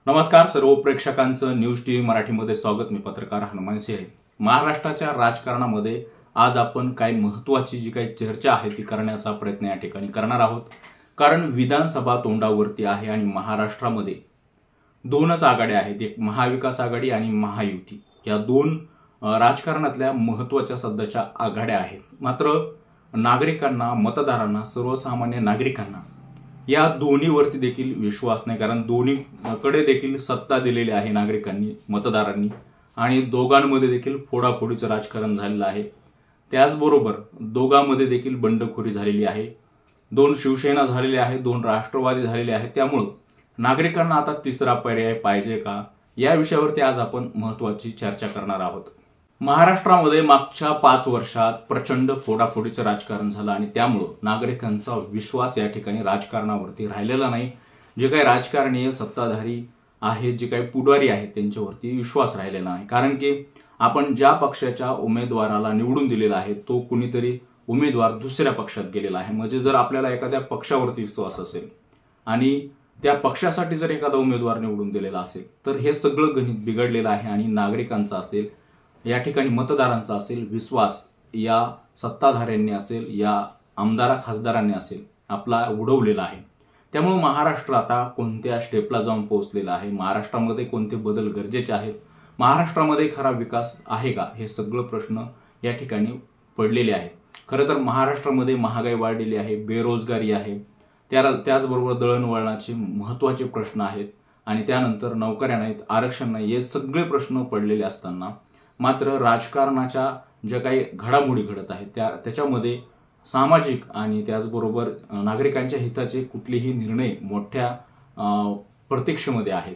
नमस्कार सर्व प्रेक्षकांचं news TV मराठीमध्ये स्वागत। मी पत्रकार हनुमान सिंह। महाराष्ट्राच्या राजकारणामध्ये आज आपण काही महत्त्वाची जी काही चर्चा आहे ती करण्याचा प्रयत्न या ठिकाणी करणार आहोत। कारण विधानसभा तोंडावरती आहे आणि महाराष्ट्रामध्ये दोनच आघाड्या आहेत, एक महाविकास आघाडी आणि महायुती। या दोन राजकारणातल्या महत्त्वाच्या सध्याच्या आघाड्या आहेत। मात्र नागरिकांना, मतदारांना, सर्वसामान्य नागरिकांना या दोन्हीवरती देखील विश्वास नाही, कारण दोन्हीकडे देखील सत्ता दिलेली आहे नागरिकांनी, मतदारांनी, आणि दोघांमध्ये देखील फोडाफोडीचं राजकारण झालेलं आहे। त्याचबरोबर दोघांमध्ये देखील बंडखोरी झालेली आहे। दोन शिवसेना झालेली आहे, दोन राष्ट्रवादी झालेले आहेत। त्यामुळे नागरिकांना आता तिसरा पर्याय पाहिजे का, या विषयावरती आज आपण महत्त्वाची चर्चा करणार आहोत। महाराष्ट्रामध्ये मागच्या 5 वर्षात प्रचंड फोडाफोडीचं राजकारण झालं आणि त्यामुळे नागरिकांचा विश्वास या ठिकाणी राजकारणावरती राहिलेला नाही। जे काही राजकारणी सत्ताधारी आहेत, जे काही पुढारी आहेत, त्यांच्यावरती विश्वास राहिलेला नाही। कारण की आपण ज्या पक्षाच्या उमेदवाराला निवडून दिलेला आहे तो कुणीतरी उमेदवार दुसऱ्या पक्षात गेलेला आहे। म्हणजे जर आपल्याला एखाद्या पक्षावरती विश्वास असेल आणि त्या पक्षासाठी जर एखादा उमेदवार निवडून दिलेला असेल तर हे सगळं गणित बिघडलेलं आहे आणि नागरिकांचा असेल, या ठिकाणी मतदारांचा असेल, विश्वास या सत्ताधाऱ्यांनी असेल, या आमदार खासदारांनी असेल, आपला उडवलेला आहे। त्यामुळे महाराष्ट्र आता कोणत्या स्टेपला जाऊन पोहोचलेला आहे, महाराष्ट्रामध्ये कोणते बदल गरजेचे आहेत, महाराष्ट्रामध्ये खरा विकास आहे का, हे सगळं प्रश्न या ठिकाणी पडलेले आहेत। खरं तर महाराष्ट्रामध्ये महागाई वाढलेली आहे, बेरोजगारी आहे, त्याचबरोबर दळणवळणाचे महत्त्वाचे प्रश्न आहेत आणि त्यानंतर नोकऱ्या नाहीत, आरक्षण नाही, हे सगळे प्रश्न पडलेले असताना मात्र राजकारणाच्या ज्या काही घडामोडी घडत आहेत त्याच्यामध्ये सामाजिक आणि त्याचबरोबर नागरिकांच्या हिताचे कुठलेही निर्णय मोठ्या प्रतीक्षेमध्ये आहेत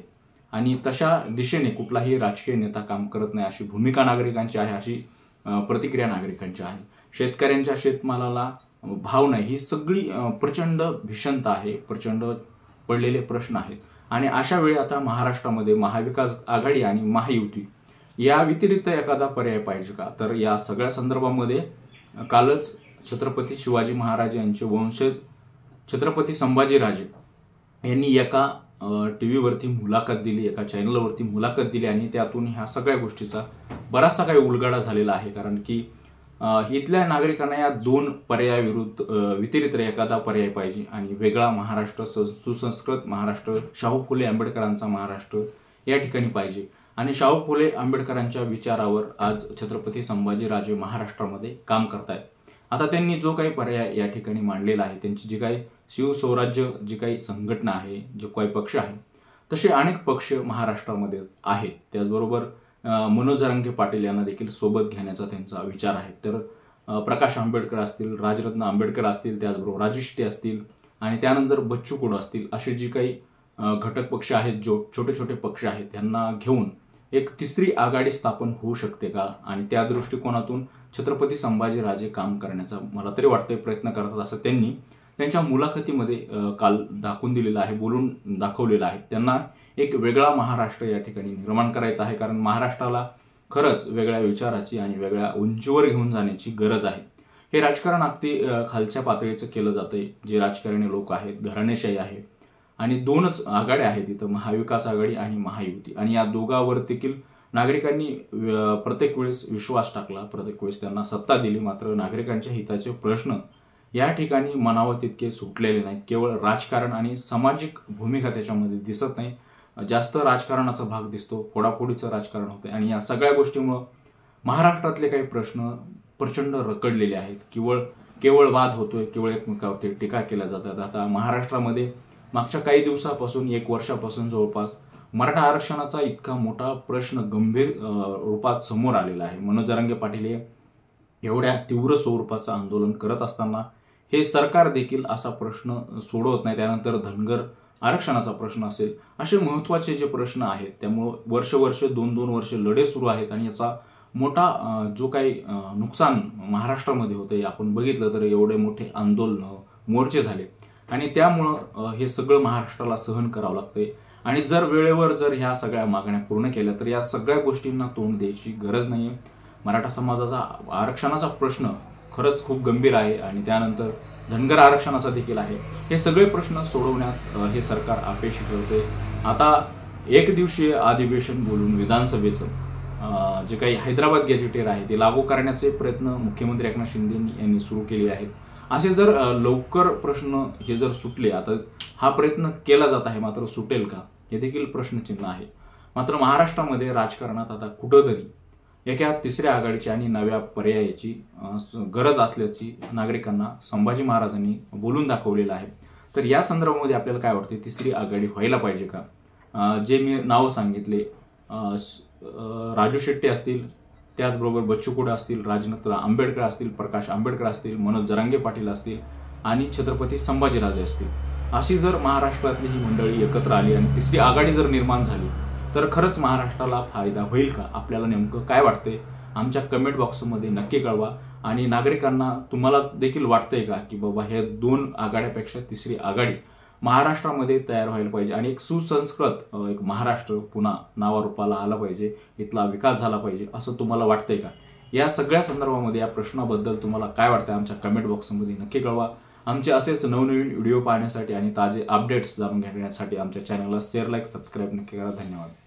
आणि तशा दिशेने कुठलाही राजकीय नेता काम करत नाही, अशी भूमिका नागरिकांची आहे, अशी प्रतिक्रिया नागरिकांची आहे। शेतकऱ्यांच्या शेतमालाला भाव नाही, ही सगळी प्रचंड भीषणता आहे, प्रचंड पडलेले प्रश्न आहेत। आणि अशा वेळी आता महाराष्ट्रामध्ये महाविकास आघाडी आणि महायुती या व्यतिरिक्त एखादा पर्याय पाहिजे का, तर या सगळ्या संदर्भामध्ये कालच छत्रपती शिवाजी महाराज यांचे वंशज छत्रपती संभाजीराजे यांनी एका टीव्हीवरती मुलाखत दिली, एका चॅनलवरती मुलाखत दिली आणि त्यातून ह्या सगळ्या गोष्टीचा बराचसा काही उलगडा झालेला आहे। कारण की इथल्या नागरिकांना या दोन व्यतिरिक्त एखादा पर्याय पाहिजे आणि वेगळा महाराष्ट्र, सुसंस्कृत महाराष्ट्र, शाहू फुले आंबेडकरांचा महाराष्ट्र या ठिकाणी पाहिजे। आणि शाहू फुले आंबेडकरांच्या विचारावर आज छत्रपती संभाजीराजे महाराष्ट्रामध्ये काम करतायत। आता त्यांनी जो काही पर्याय या ठिकाणी मांडलेला आहे, त्यांची जी काही शिवस्वराज्य जी काही संघटना आहे, जो काही पक्ष आहे, तसे अनेक पक्ष महाराष्ट्रामध्ये आहेत। त्याचबरोबर मनोज जरांगे पाटील यांना देखील सोबत घेण्याचा त्यांचा विचार आहे। तर प्रकाश आंबेडकर असतील, राजरत्न आंबेडकर असतील, त्याचबरोबर राजू शेट्टी असतील आणि त्यानंतर बच्चू कडू असतील, असे जी काही घटक पक्ष आहेत, जो छोटे छोटे पक्ष आहेत, त्यांना घेऊन एक तिसरी आघाडी स्थापन होऊ शकते का, आणि त्या दृष्टिकोनातून छत्रपती संभाजीराजे काम करण्याचा मला तरी वाटतंय प्रयत्न करतात, असं त्यांनी त्यांच्या मुलाखतीमध्ये काल दाखवून दिलेलं आहे, बोलून दाखवलेलं आहे। त्यांना एक वेगळा महाराष्ट्र या ठिकाणी निर्माण करायचा आहे, कारण महाराष्ट्राला खरंच वेगळ्या विचाराची आणि वेगळ्या उंचीवर घेऊन जाण्याची गरज आहे। हे राजकारण अगदी खालच्या पातळीचं केलं जातंय। जे राजकारणी लोक आहेत, घराणेशाही आहे आणि दोनच आघाड्या आहेत इथं, महाविकास आघाडी आणि महायुती, आणि या दोघांवर देखील नागरिकांनी प्रत्येक वेळेस विश्वास टाकला, प्रत्येक वेळेस त्यांना सत्ता दिली। मात्र नागरिकांच्या हिताचे प्रश्न या ठिकाणी मनावर तितके सुटलेले नाहीत। केवळ राजकारण आणि सामाजिक भूमिका त्याच्यामध्ये दिसत नाही, जास्त राजकारणाचा भाग दिसतो, फोडाफोडीचं राजकारण होतंय आणि या सगळ्या गोष्टीमुळे महाराष्ट्रातले काही प्रश्न प्रचंड रखडलेले आहेत। केवळ वाद होतोय, केवळ एकमेकावरती टीका केल्या जातात। आता महाराष्ट्रामध्ये मागच्या काही दिवसापासून, 1 वर्षापासून जवळपास मराठा आरक्षणाचा इतका मोठा प्रश्न गंभीर रूपात समोर आलेला आहे। मनोज जरांगे पाटील हे एवढ्या तीव्र स्वरूपाचं आंदोलन करत असताना हे सरकार देखील असा प्रश्न सोडवत नाही। त्यानंतर धनगर आरक्षणाचा प्रश्न असेल, असे महत्त्वाचे जे प्रश्न आहेत, त्यामुळे वर्ष 2-2 वर्ष लढे सुरू आहेत आणि याचा मोठा जो काही नुकसान महाराष्ट्रामध्ये होते, आपण बघितलं तर एवढे मोठे आंदोलन, मोर्चे झाले आणि त्यामुळं हे सगळं महाराष्ट्राला सहन करावं लागतंय। आणि जर वेळेवर जर ह्या सगळ्या मागण्या पूर्ण केल्या तर या सगळ्या गोष्टींना तोंड द्यायची गरज नाहीये। मराठा समाजाचा आरक्षणाचा प्रश्न खरंच खूप गंभीर आहे आणि त्यानंतर धनगर आरक्षणाचा देखील आहे। हे सगळे प्रश्न सोडवण्यात हे सरकार अपयशी ठरते। आता एक दिवसीय अधिवेशन बोलून विधानसभेचं जे काही हैदराबाद गॅजेटेर आहे ते लागू करण्याचे प्रयत्न मुख्यमंत्री एकनाथ शिंदे यांनी सुरू केले आहेत. असे जर लवकर प्रश्न हे जर सुटले, आता हा प्रयत्न केला जात आहे मात्र सुटेल का हे देखील प्रश्नचिन्ह आहे. मात्र महाराष्ट्रामध्ये राजकारणात आता कुठंतरी एका तिसऱ्या आघाडीची आणि नव्या पर्यायाची गरज असल्याची नागरिकांना संभाजी महाराजांनी बोलून दाखवलेलं आहे. तर या संदर्भामध्ये आपल्याला काय वाटते, तिसरी आघाडी व्हायला पाहिजे का? जे मी नाव सांगितले, राजू शेट्टी असतील, त्याचबरोबर बच्चू कडू असतील, राजनाथ आंबेडकर असतील, प्रकाश आंबेडकर असतील, मनोज जरांगे पाटील असतील आणि छत्रपती संभाजीराजे असतील, अशी जर महाराष्ट्रातली ही मंडळी एकत्र आली आणि तिसरी आघाडी जर निर्माण झाली तर खरंच महाराष्ट्राला फायदा होईल का? आपल्याला नेमकं काय वाटते आमच्या कमेंट बॉक्समध्ये नक्की कळवा. आणि नागरिकांना तुम्हाला देखील वाटतंय का की बाबा हे दोन आघाड्यापेक्षा तिसरी आघाडी महाराष्ट्रामध्ये तयार व्हायला पाहिजे आणि एक सुसंस्कृत एक महाराष्ट्र पुन्हा नावारूपाला आला पाहिजे, इथला विकास झाला पाहिजे, असं तुम्हाला वाटतंय का? या सगळ्या संदर्भामध्ये या प्रश्नाबद्दल तुम्हाला काय वाटतंय आमच्या कमेंट बॉक्समध्ये नक्की कळवा. आमचे असेच नवनवीन व्हिडिओ पाहण्यासाठी आणि ताजे अपडेट्स जाणून घेण्यासाठी आमच्या चॅनलला शेअर, लाईक, सबस्क्राईब नक्की करा. धन्यवाद.